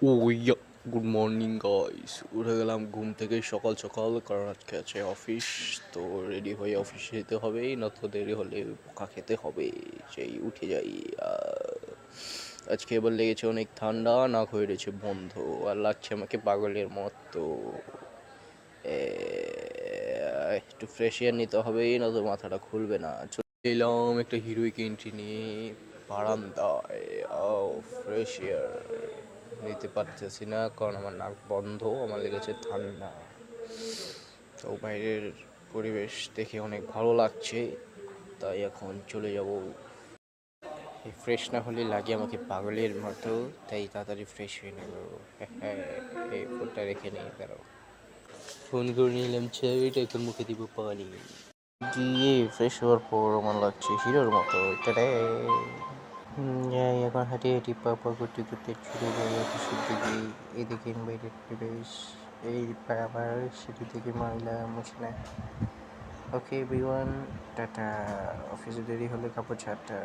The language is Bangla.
ওইয়া গুড মর্নিং গাইস, উঠে গেলাম ঘুম থেকে সকাল সকাল, কারণ আজকে আছে অফিস। তো রেডি হয়ে অফিসে যেতে হবে, না তো দেরি হলে পোকা খেতে হবে। সেই উঠে যাই। আজকে এবার লেগেছে অনেক ঠান্ডা, নাক হয়ে রয়েছে বন্ধ, আর লাগছে আমাকে পাগলের মতো। একটু ফ্রেশ এয়ার নিতে হবে, না তো মাথাটা খুলবে না। চলে এলাম একটা হিরোইক এন্ট্রি নিয়ে বারান্দায়। ও, ফ্রেশ এয়ার নিতে পারতেছি না, কারণ আমার নাক বন্ধ, আমার লেগেছে ঠান্ডা। তো বাইরের পরিবেশ দেখে অনেক ভালো লাগছে, তাই এখন চলে যাব। এই ফ্রেশ না হলে লাগে আমাকে পাগলের মতো, তাই তাড়াতাড়ি ফ্রেশ হয়ে নেব। হ্যাঁ, এই ফোনটা রেখে নেই, দাঁড়াও। ফোন করে নিলাম ছেলেটা, এখন মুখে দিব পানি দিয়ে ফ্রেশ হওয়ার পর আমার লাগছে হিরোর মতো। টাটাই। যাই, এখন হাঁটি হাঁটি পা পা করতে করতে ছুটে যাই অফিসের দিকে। এদিকে বাইরের পরিবেশ, এই আবার সিঁড়ি থেকে ময়লা মুছে না। ওকে এভরিওয়ান, টাটা। অফিসে দেরি হলে কাপড় ছাড়টা।